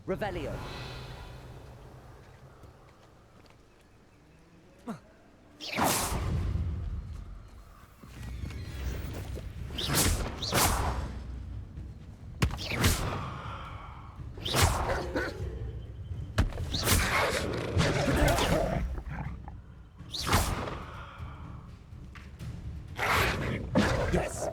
Revelio. Yes.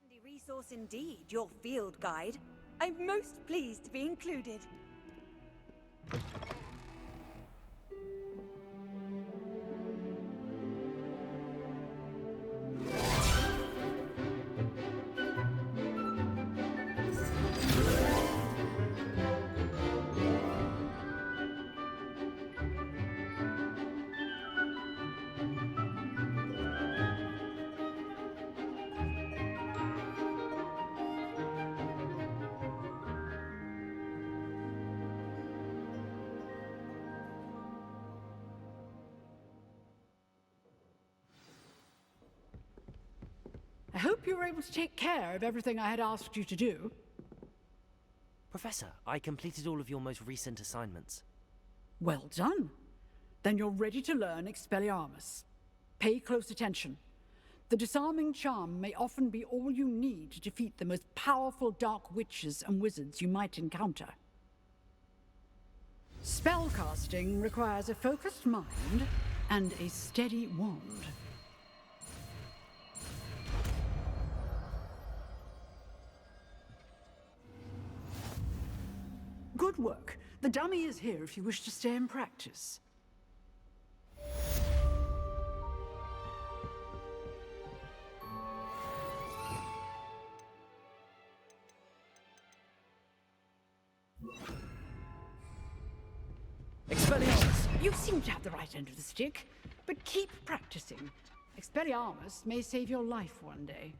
The resource indeed, your field guide. I'm most pleased to be included. I hope you were able to take care of everything I had asked you to do. Professor, I completed all of your most recent assignments. Well done. Then you're ready to learn Expelliarmus. Pay close attention. The disarming charm may often be all you need to defeat the most powerful dark witches and wizards you might encounter. Spellcasting requires a focused mind and a steady wand. Good work. The dummy is here if you wish to stay and practice. Expelliarmus! You seem to have the right end of the stick, but keep practicing. Expelliarmus may save your life one day.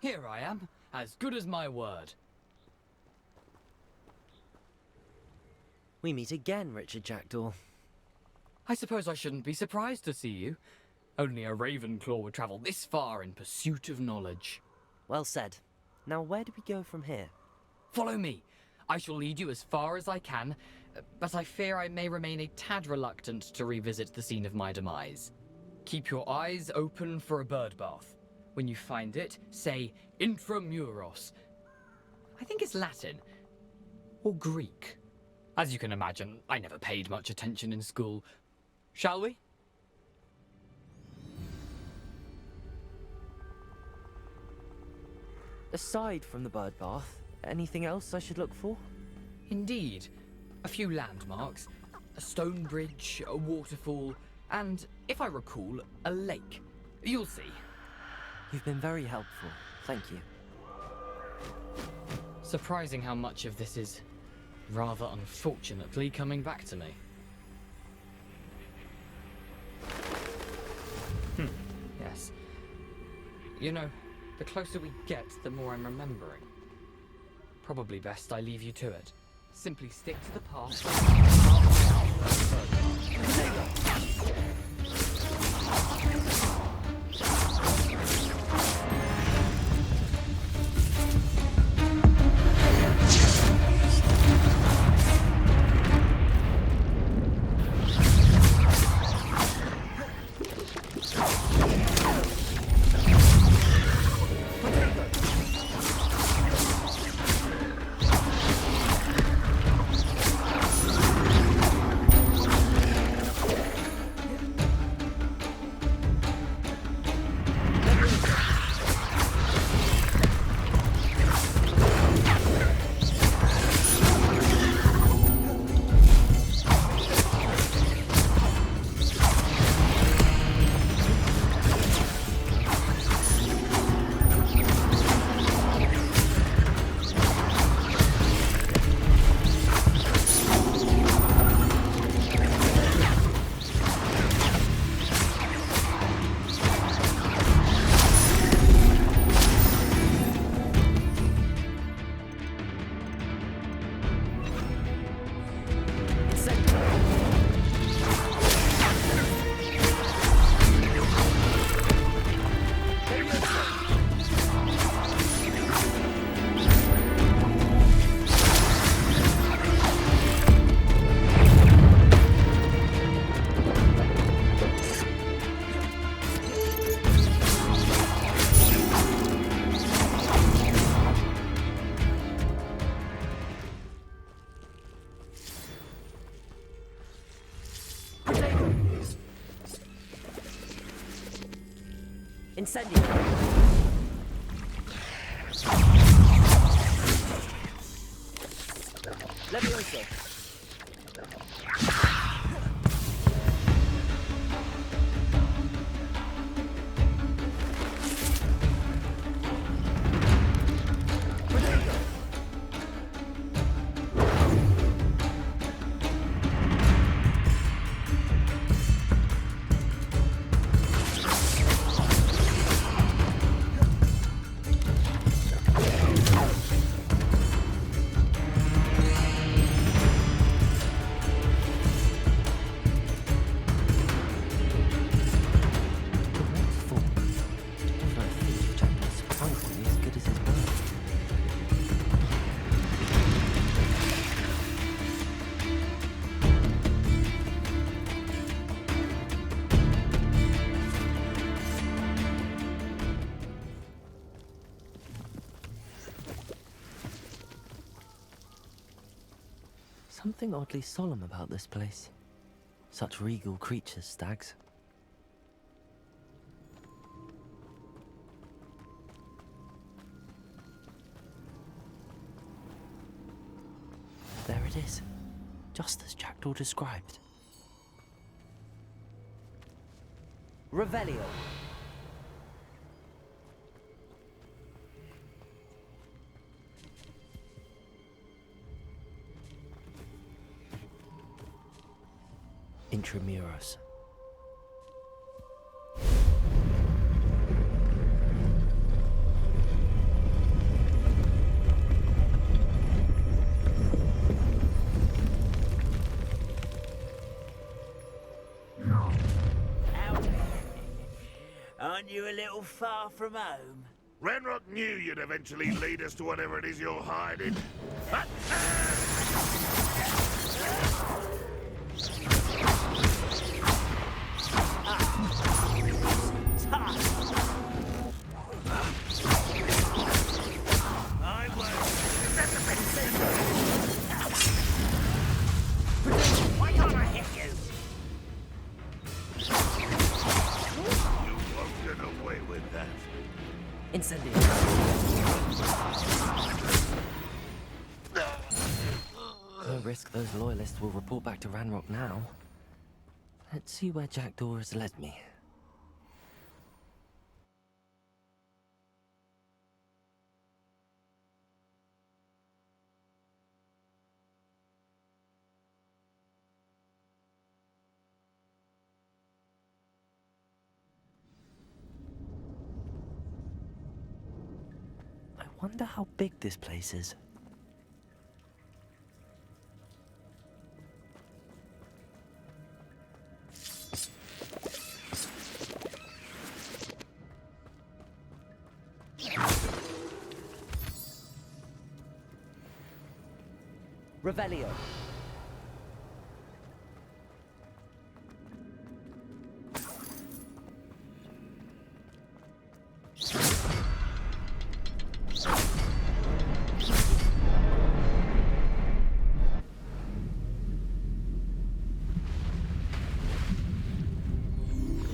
Here I am, as good as my word. We meet again, Richard Jackdaw. I suppose I shouldn't be surprised to see you. Only a Ravenclaw would travel this far in pursuit of knowledge. Well said. Now where do we go from here? Follow me. I shall lead you as far as I can, but I fear I may remain a tad reluctant to revisit the scene of my demise. Keep your eyes open for a bird bath. When you find it, say intramuros. I think it's Latin. Or Greek. As you can imagine, I never paid much attention in school. Shall we? Aside from the bird bath, anything else I should look for? Indeed. A few landmarks. A stone bridge, a waterfall, and, if I recall, a lake. You'll see. You've been very helpful. Thank you. Surprising how much of this is, rather unfortunately, coming back to me. Yes. You know, the closer we get, the more I'm remembering. Probably best I leave you to it. Simply stick to the path. Incendio! Levioso! Something oddly solemn about this place. Such regal creatures, stags. There it is, just as Jackdaw described. Revelio. Intramuros. Aren't you a little far from home? Ranrock knew you'd eventually lead us to whatever it is you're hiding. I won't. Why can't I hit you? You won't get away with that. Incendio. No risk those loyalists will report back to Ranrock now. Let's see where Jackdaw has led me. I wonder how big this place is. Revelio.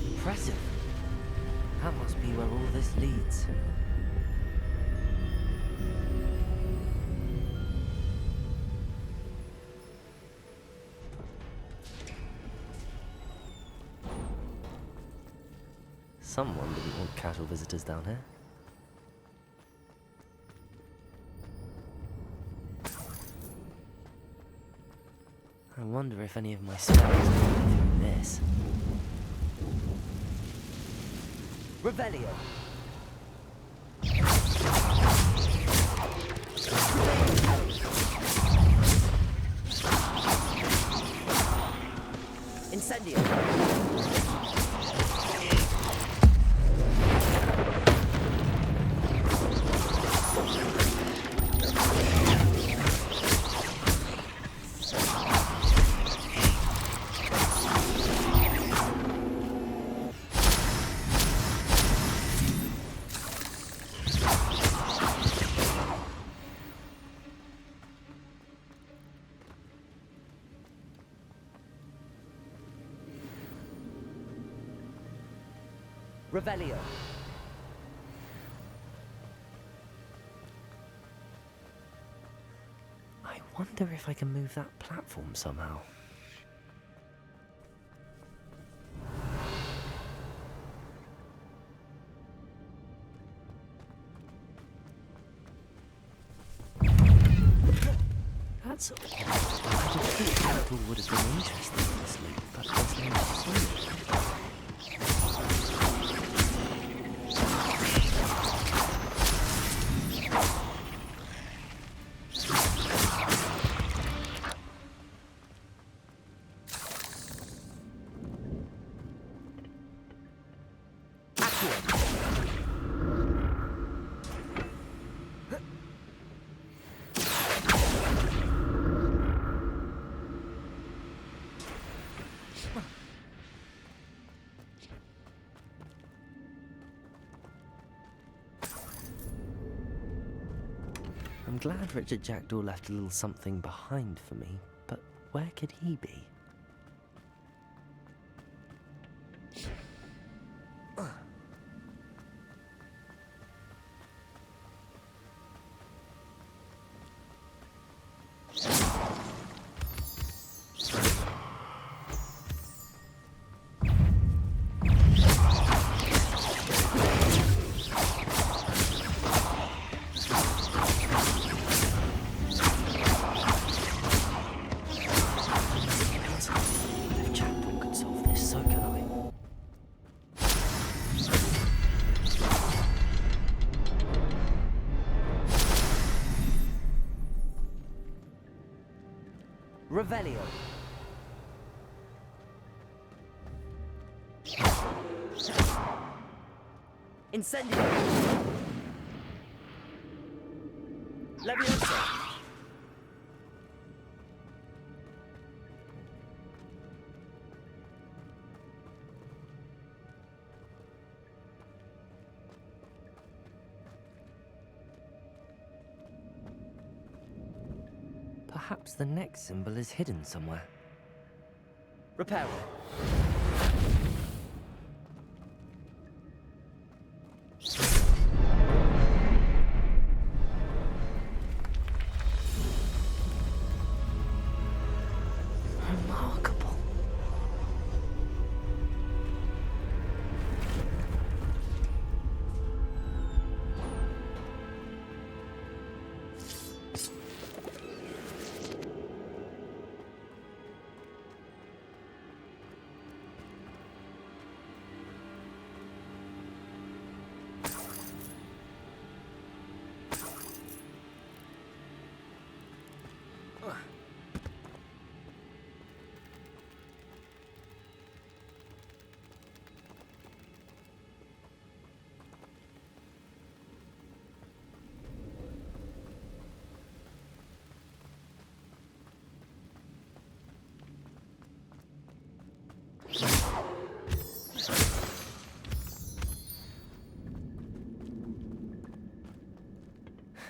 Impressive. That must be where all this leads. Someone didn't want casual visitors down here. I wonder if any of my spells are through this. Revelio. Incendio. Revelio. I wonder if I can move that platform somehow. That's odd. I would think people would have been interested in this loop, but there's no sign. I'm glad Richard Jackdaw left a little something behind for me, but where could he be? If Jackdaw could solve this, so can I. Revelio. Incendio! Leviosa! Perhaps the next symbol is hidden somewhere. Repair. Remarkable.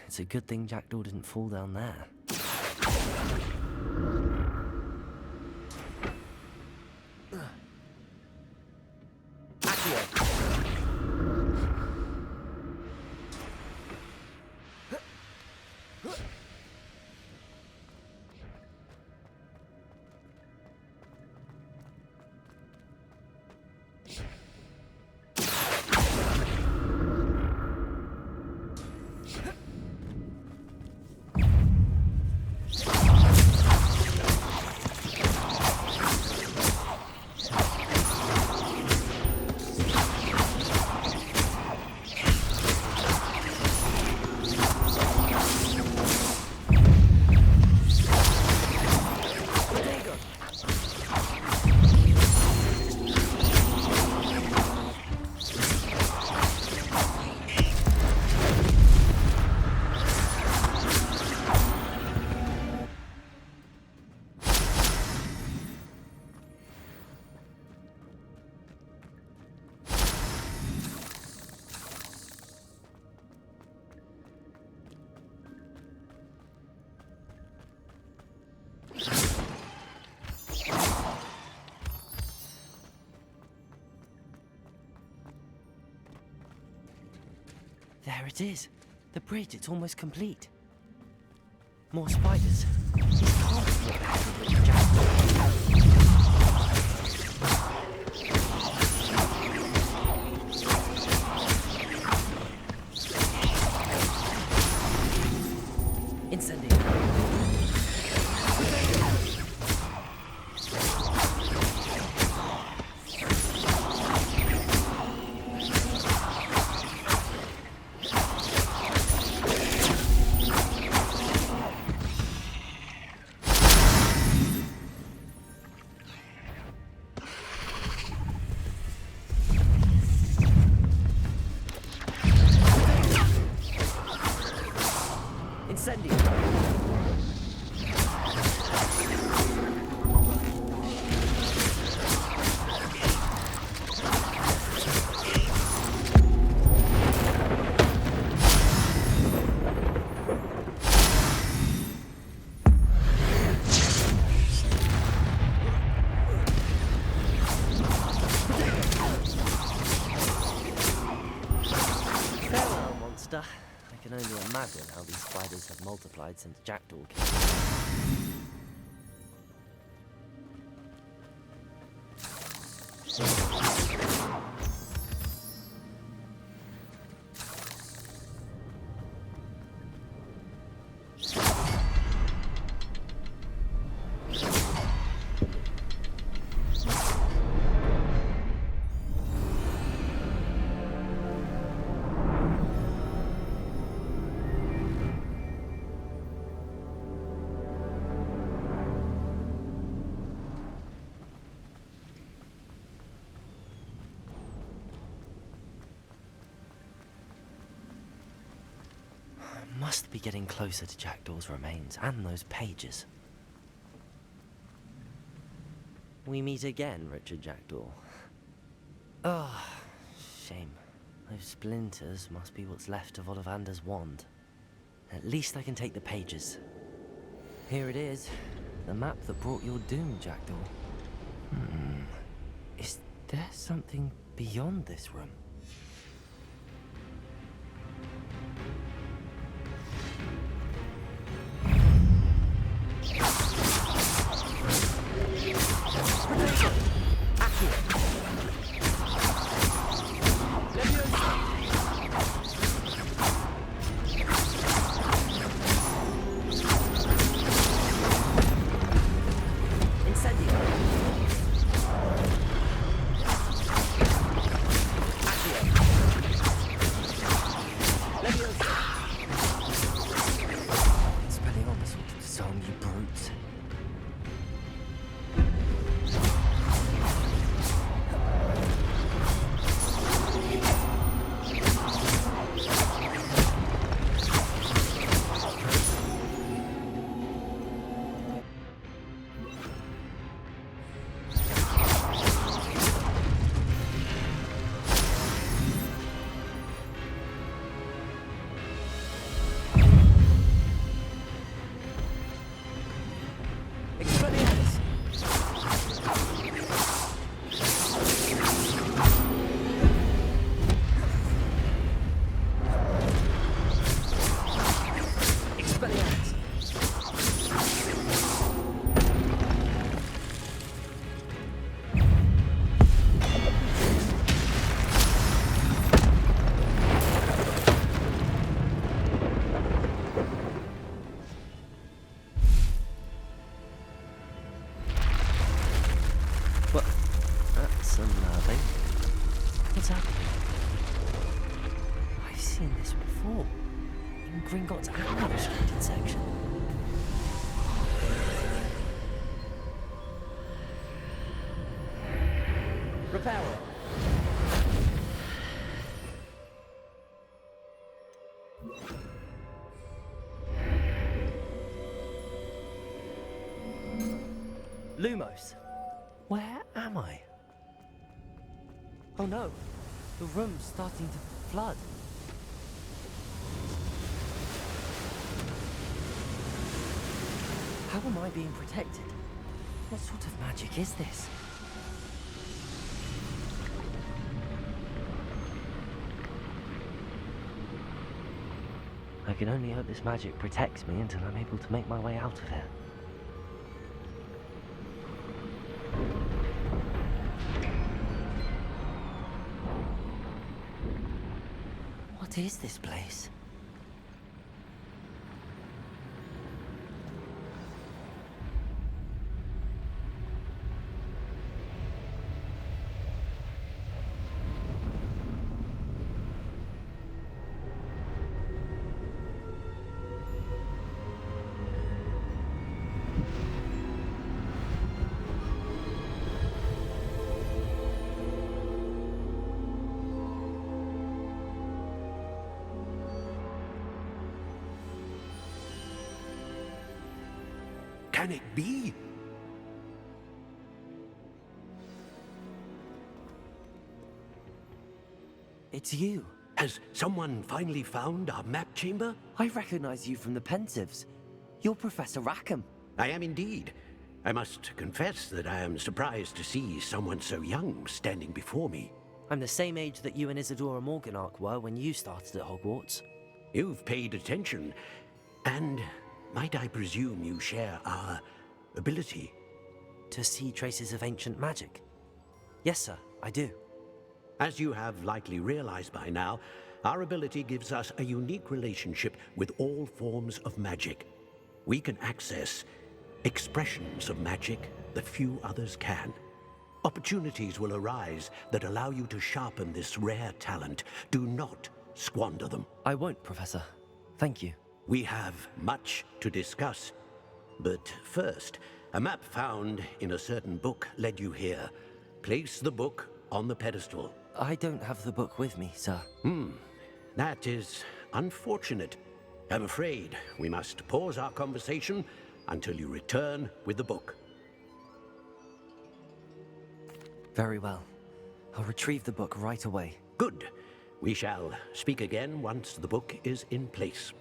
It's a good thing Jackdaw didn't fall down there. Accio. There it is. The bridge, it's almost complete. More spiders. It can't be a bad bridge, Incendio. Incendio. Farewell, monster. I can only imagine how these spiders have multiplied since Jackdaw came. must be getting closer to Jackdaw's remains and those pages. We meet again, Richard Jackdaw. Ah, shame. Those splinters must be what's left of Ollivander's wand. At least I can take the pages. Here it is. The map that brought your doom, Jackdaw. Is there something beyond this room? That's unnerving. What's happening? I've seen this before. In Gringotts unrestricted section. Repair. Lumos, where am I? Oh no, the room's starting to flood. How am I being protected? What sort of magic is this? I can only hope this magic protects me until I'm able to make my way out of here. What is this place? Can it be? It's you. Has someone finally found our map chamber? I recognize you from the Pensives. You're Professor Rackham. I am indeed. I must confess that I am surprised to see someone so young standing before me. I'm the same age that you and Isadora Morganach were when you started at Hogwarts. You've paid attention, and might I presume you share our ability? To see traces of ancient magic? Yes, sir, I do. As you have likely realized by now, our ability gives us a unique relationship with all forms of magic. We can access expressions of magic that few others can. Opportunities will arise that allow you to sharpen this rare talent. Do not squander them. I won't, Professor. Thank you. We have much to discuss. But first, a map found in a certain book led you here. Place the book on the pedestal. I don't have the book with me, sir. That is unfortunate. I'm afraid we must pause our conversation until you return with the book. Very well. I'll retrieve the book right away. Good. We shall speak again once the book is in place.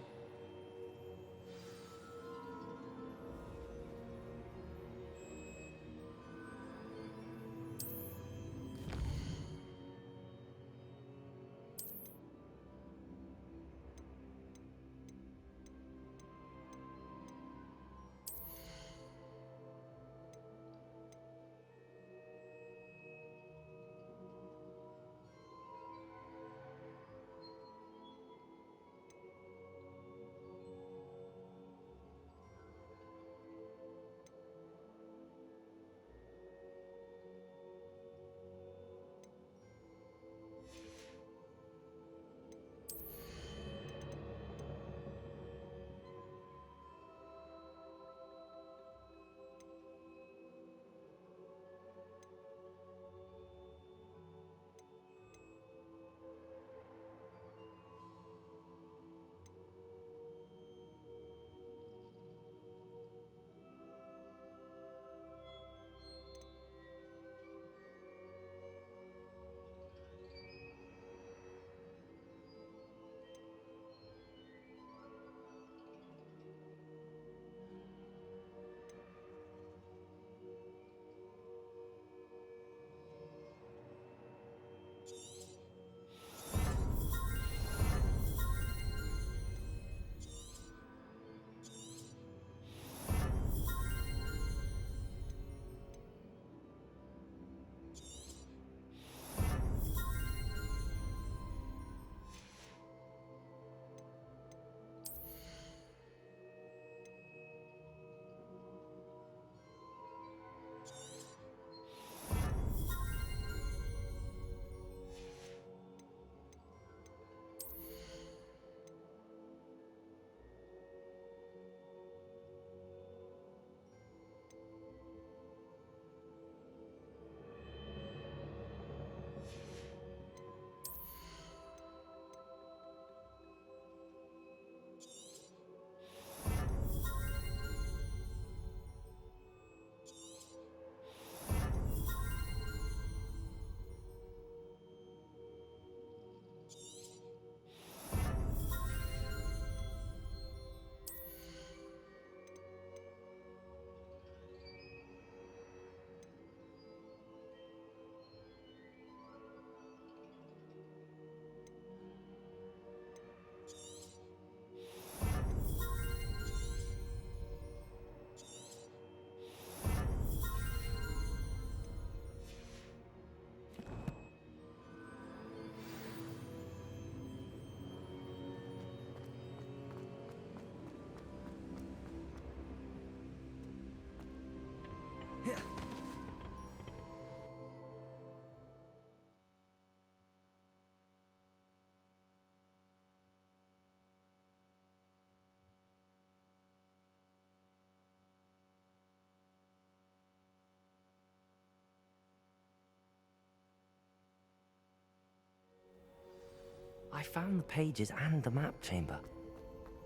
I found the pages and the map chamber.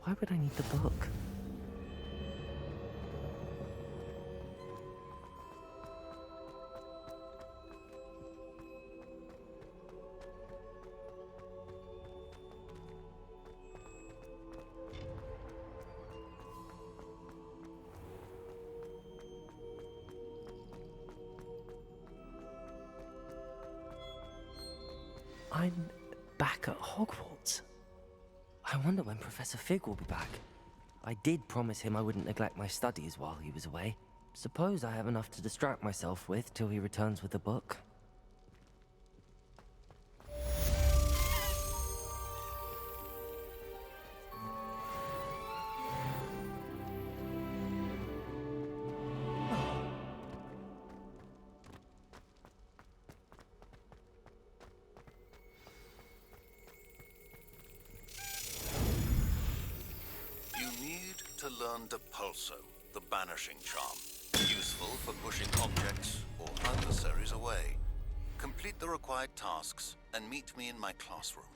Why would I need the book? I'm back at Hogwarts. I wonder when Professor Fig will be back. I did promise him I wouldn't neglect my studies while he was away. Suppose I have enough to distract myself with till he returns with the book. To learn Depulso, the banishing charm. Useful for pushing objects or adversaries away. Complete the required tasks and meet me in my classroom.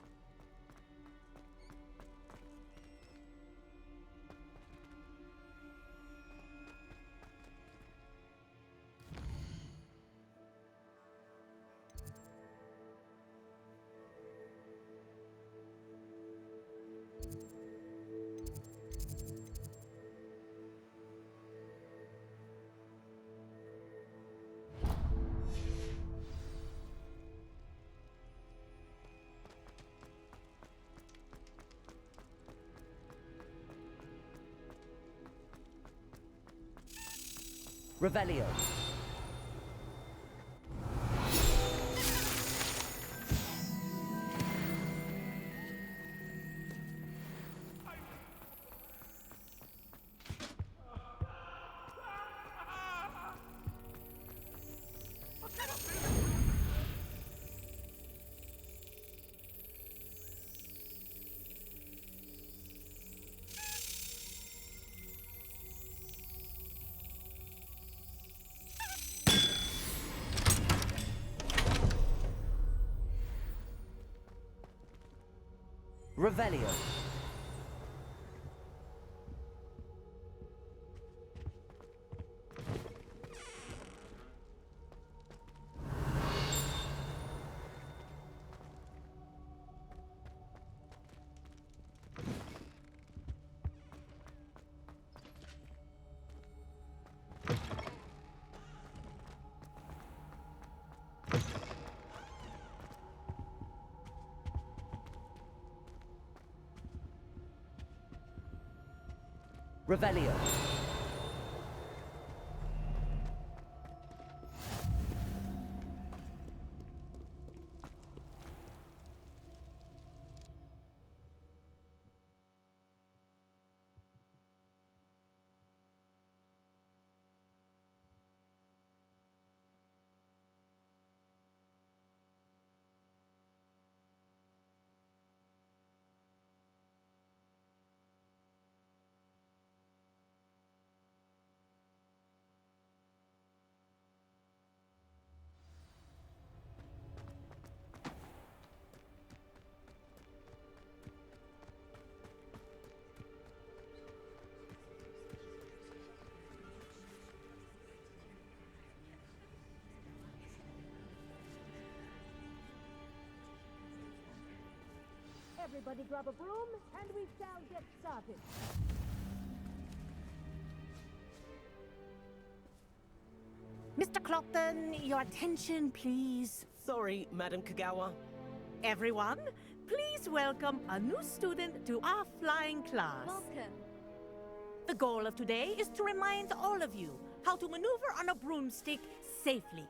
Revelio. Revelio. Revelio. Everybody grab a broom, and we shall get started. Mr. Clockton, your attention, please. Sorry, Madam Kagawa. Everyone, please welcome a new student to our flying class. Welcome. The goal of today is to remind all of you how to maneuver on a broomstick safely,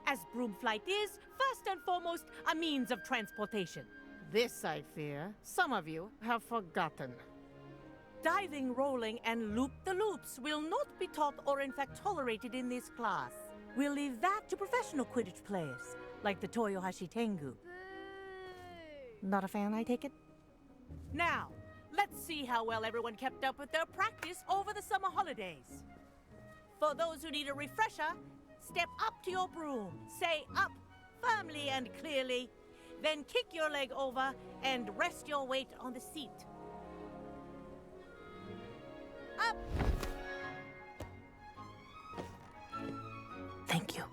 as broom flight is, first and foremost, a means of transportation. This, I fear, some of you have forgotten. Diving, rolling, and loop-the-loops will not be taught or in fact tolerated in this class. We'll leave that to professional Quidditch players, like the Toyohashi Tengu. Not a fan, I take it? Now, let's see how well everyone kept up with their practice over the summer holidays. For those who need a refresher, step up to your broom, say up firmly and clearly, then kick your leg over and rest your weight on the seat. Up! Thank you.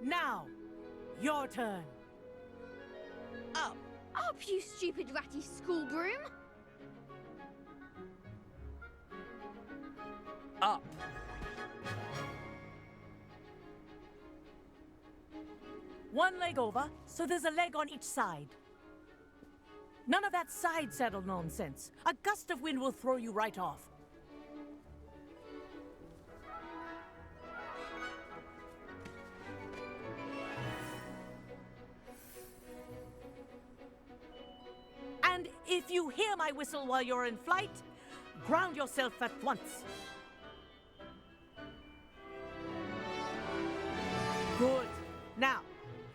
Now, your turn. Up! Up, you stupid ratty school broom! Up. One leg over, so there's a leg on each side. None of that side saddle nonsense. A gust of wind will throw you right off. And if you hear my whistle while you're in flight, ground yourself at once. Good. Now,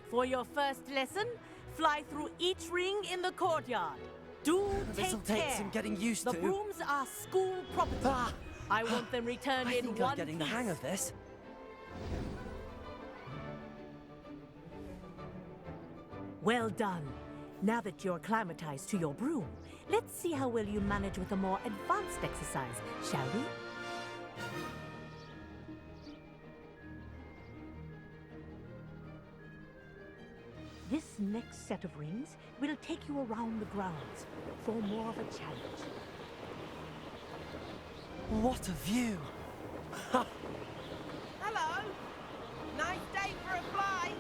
for your first lesson, fly through each ring in the courtyard. Do This'll take take care. some getting used The to. brooms are school property. Ah! I want them returned I in think one I'm getting the piece. hang of this. Well done. Now that you're acclimatized to your broom, let's see how well you manage with a more advanced exercise, shall we? This next set of rings will take you around the grounds for more of a challenge. What a view! Hello! Nice day for a flight!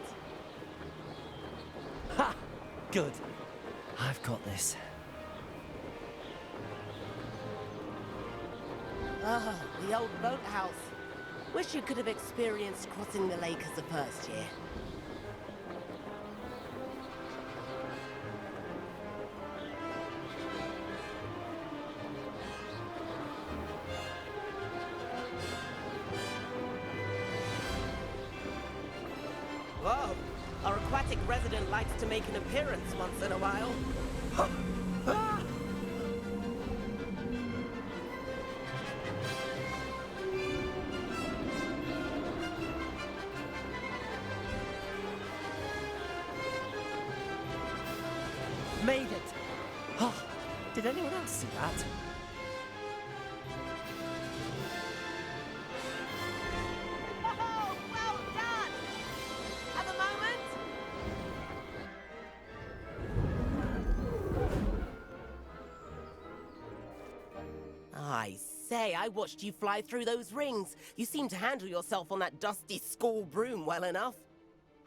Ha! Good. I've got this. Ah, the old boathouse. Wish you could have experienced crossing the lake as a first year. Whoa! Our aquatic resident likes to make an appearance once in a while. Made it! Oh, did anyone else see that? Oh, well done! Have a moment? I say, I watched you fly through those rings. You seem to handle yourself on that dusty school broom well enough.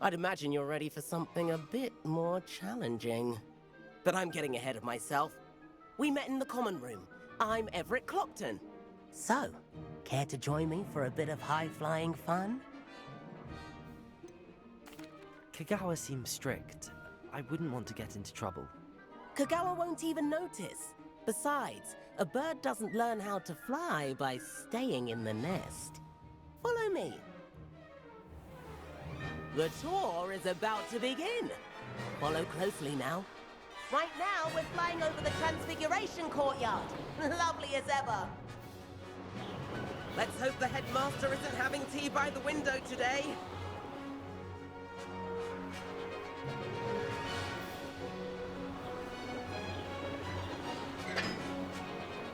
I'd imagine you're ready for something a bit more challenging. But I'm getting ahead of myself. We met in the common room. I'm Everett Clopton. So, care to join me for a bit of high-flying fun? Kagawa seems strict. I wouldn't want to get into trouble. Kagawa won't even notice. Besides, a bird doesn't learn how to fly by staying in the nest. Follow me. The tour is about to begin. Follow closely now. Right now, we're flying over the Transfiguration Courtyard. Lovely as ever. Let's hope the headmaster isn't having tea by the window today.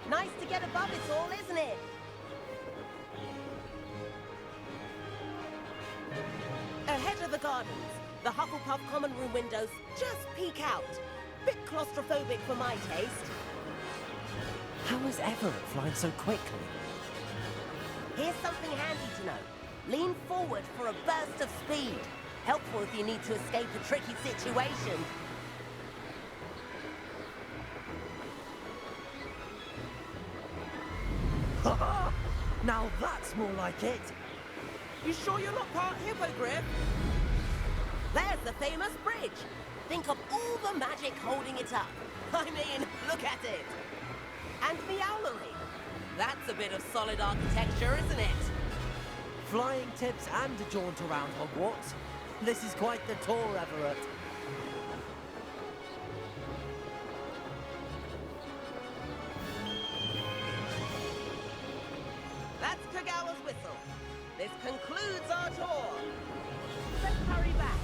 Nice to get above it all, isn't it? Ahead of the gardens, the Hufflepuff common room windows just peek out. Bit claustrophobic for my taste. How is Everett flying so quickly? Here's something handy to know. Lean forward for a burst of speed. Helpful if you need to escape a tricky situation. Now that's more like it. You sure you're not part hippogriff? There's the famous bridge. Think of all the magic holding it up. I mean, look at it. And the owlery. That's a bit of solid architecture, isn't it? Flying tips and a jaunt around Hogwarts. This is quite the tour, Everett. That's Kagawa's whistle. This concludes our tour. Let's hurry back.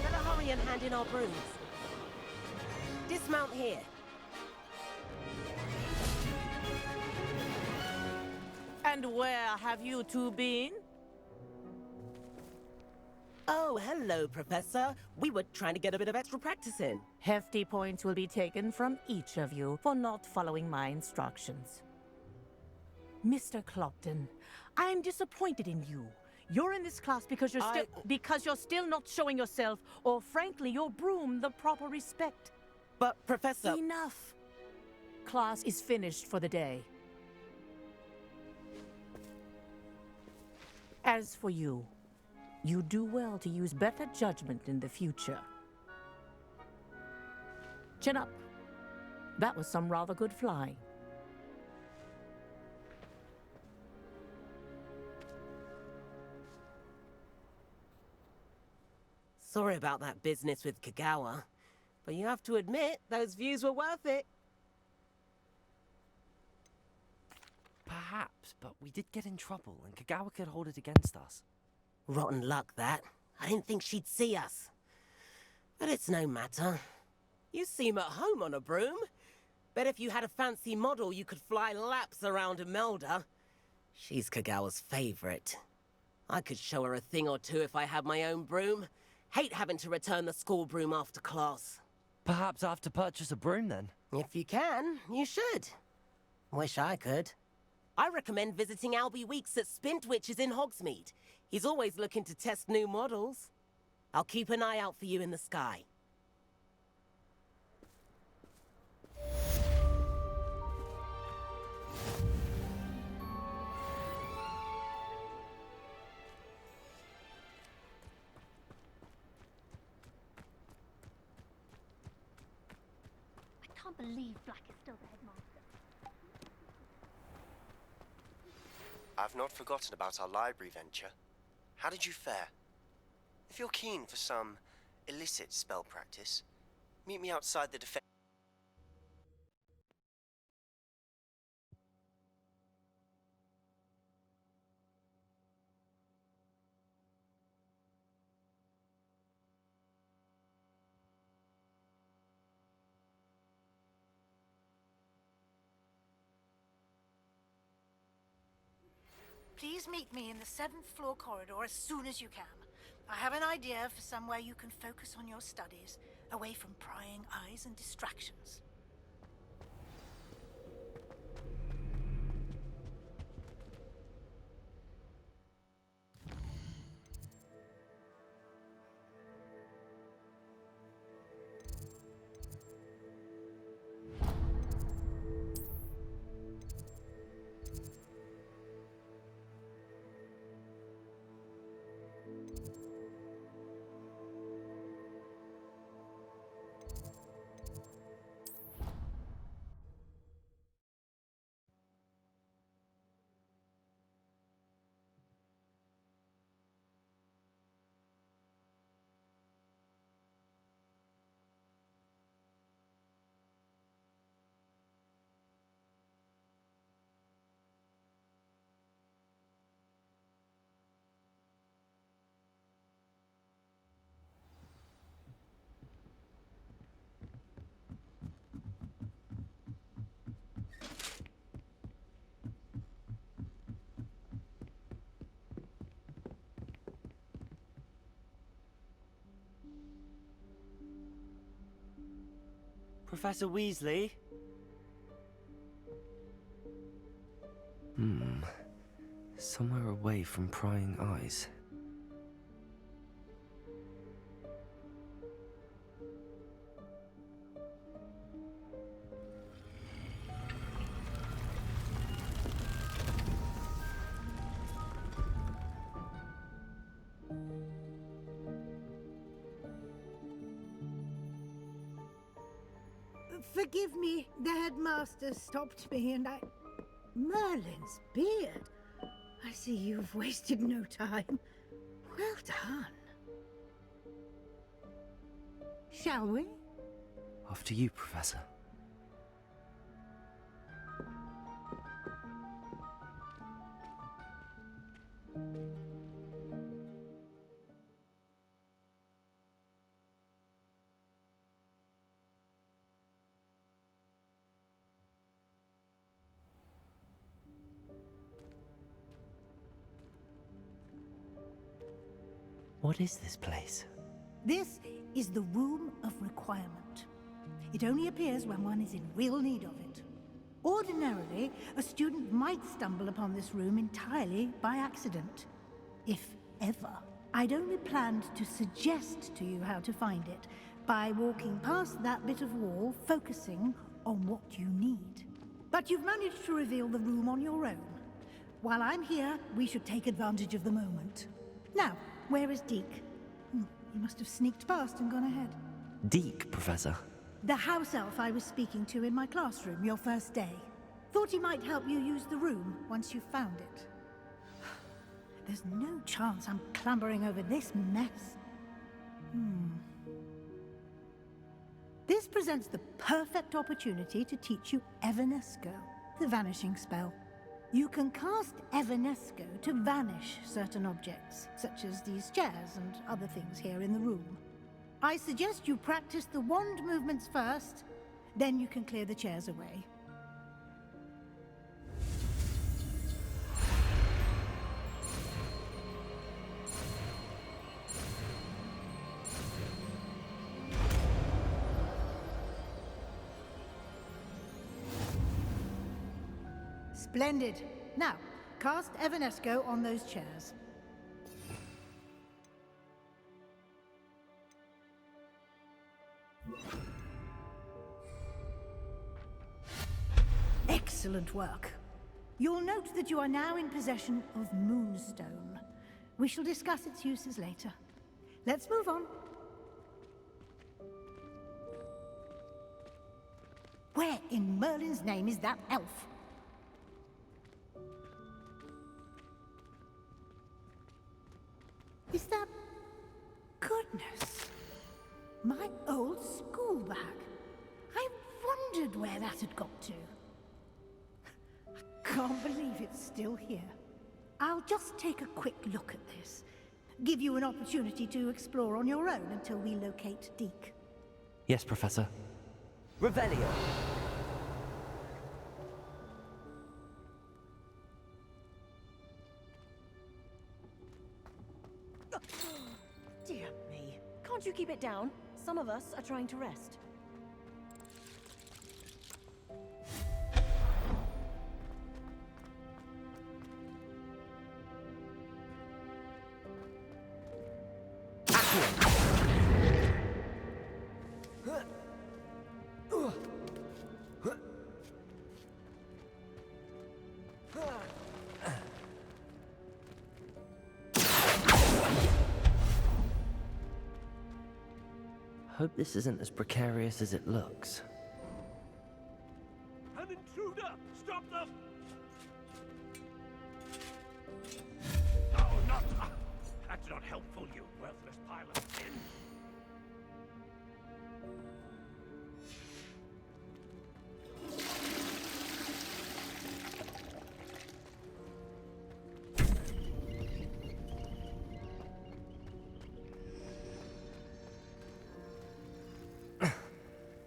Better hurry and hand in our brooms. Dismount here. And where have you two been? Oh, hello, Professor. We were trying to get a bit of extra practice in. Hefty points will be taken from each of you for not following my instructions. Mr. Clopton, I'm disappointed in you. You're in this class because you're still not showing yourself, or frankly, your broom the proper respect. But, Professor... Enough. Class is finished for the day. As for you, you do well to use better judgment in the future. Chin up. That was some rather good flying. Sorry about that business with Kagawa, but you have to admit, those views were worth it. Perhaps, but we did get in trouble, and Kagawa could hold it against us. Rotten luck, that. I didn't think she'd see us. But it's no matter. You seem at home on a broom. Bet if you had a fancy model, you could fly laps around Imelda. She's Kagawa's favorite. I could show her a thing or two if I had my own broom. Hate having to return the school broom after class. Perhaps I have to purchase a broom, then? If you can, you should. Wish I could. I recommend visiting Albie Weeks at Spintwitches in Hogsmeade. He's always looking to test new models. I'll keep an eye out for you in the sky. I can't believe Black is still the headmaster. I've not forgotten about our library venture. How did you fare? If you're keen for some illicit spell practice, meet me outside the defense. Please meet me in the 7th floor corridor as soon as you can. I have an idea for somewhere you can focus on your studies, away from prying eyes and distractions. Professor Weasley? Somewhere away from prying eyes. Forgive me, the headmaster stopped me and Merlin's beard. I see you've wasted no time. Well done. Shall we? After you, Professor. What is this place? This is the Room of Requirement. It only appears when one is in real need of it. Ordinarily, a student might stumble upon this room entirely by accident. If ever. I'd only planned to suggest to you how to find it by walking past that bit of wall, focusing on what you need. But you've managed to reveal the room on your own. While I'm here, we should take advantage of the moment. Now, where is Deke? He must have sneaked past and gone ahead. Deke, Professor. The house elf I was speaking to in my classroom your first day. Thought he might help you use the room once you found it. There's no chance I'm clambering over this mess. This presents the perfect opportunity to teach you Evanesco, the vanishing spell. You can cast Evanesco to vanish certain objects, such as these chairs and other things here in the room. I suggest you practice the wand movements first, then you can clear the chairs away. Splendid. Now, cast Evanesco on those chairs. Excellent work. You'll note that you are now in possession of Moonstone. We shall discuss its uses later. Let's move on. Where in Merlin's name is that elf? Is that... Goodness! My old school bag. I wondered where that had got to. I can't believe it's still here. I'll just take a quick look at this. Give you an opportunity to explore on your own until we locate Deke. Yes, Professor. Revelio! Dear me. Can't you keep it down? Some of us are trying to rest. Hope this isn't as precarious as it looks. An intruder! Stop them! Oh, not... That's not helpful, you worthless pile of tin.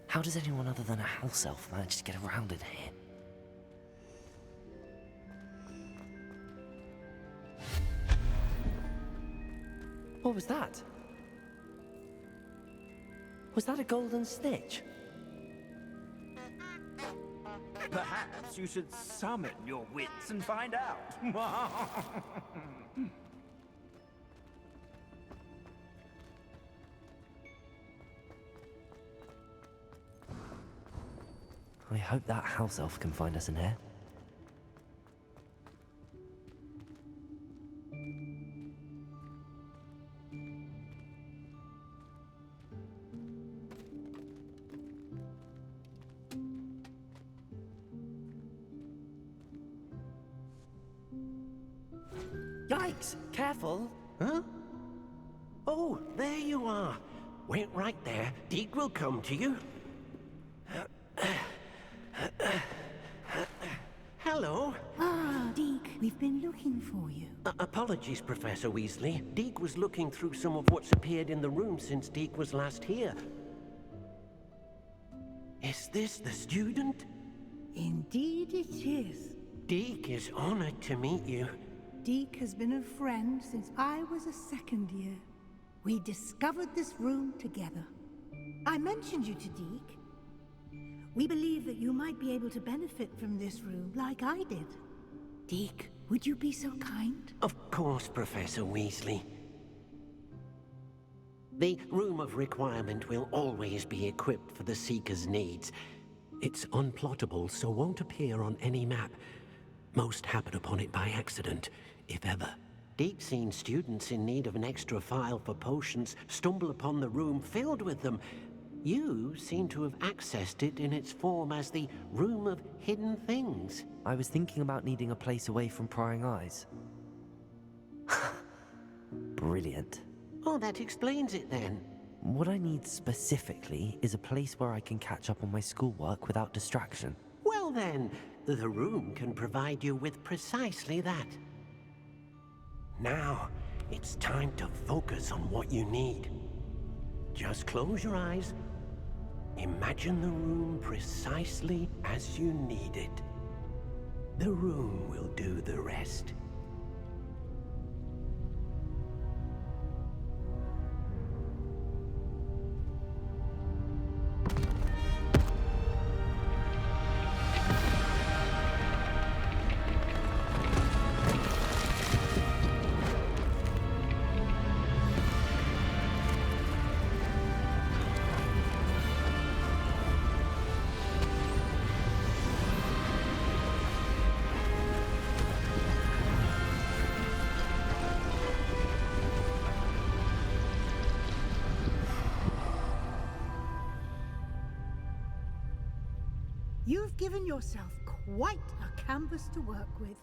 How does anyone other than a house elf manage to get around in here? What was that? Was that a golden snitch? Perhaps you should summon your wits and find out. I hope that house elf can find us in here. Yikes! Careful! Huh? Oh, there you are. Wait right there. Deke will come to you. Hello. Ah, Deke, we've been looking for you. Apologies, Professor Weasley. Deke was looking through some of what's appeared in the room since Deke was last here. Is this the student? Indeed it is. Deke is honored to meet you. Deke has been a friend since I was a second year. We discovered this room together. I mentioned you to Deke. We believe that you might be able to benefit from this room like I did. Deke, would you be so kind? Of course, Professor Weasley. The Room of Requirement will always be equipped for the Seeker's needs. It's unplottable, so won't appear on any map. Most happen upon it by accident, if ever. Deke's seen students in need of an extra file for potions stumble upon the room filled with them. You seem to have accessed it in its form as the Room of Hidden Things. I was thinking about needing a place away from prying eyes. Brilliant. Oh, that explains it then. What I need specifically is a place where I can catch up on my schoolwork without distraction. Well then, the room can provide you with precisely that. Now, it's time to focus on what you need. Just close your eyes. Imagine the room precisely as you need it. The room will do the rest. You've given yourself quite a canvas to work with.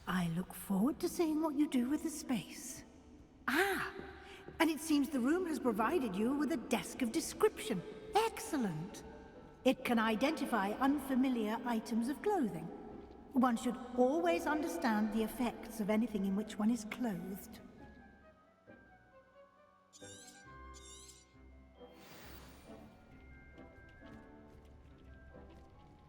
I look forward to seeing what you do with the space. Ah, and it seems the room has provided you with a desk of description. Excellent. It can identify unfamiliar items of clothing. One should always understand the effects of anything in which one is clothed.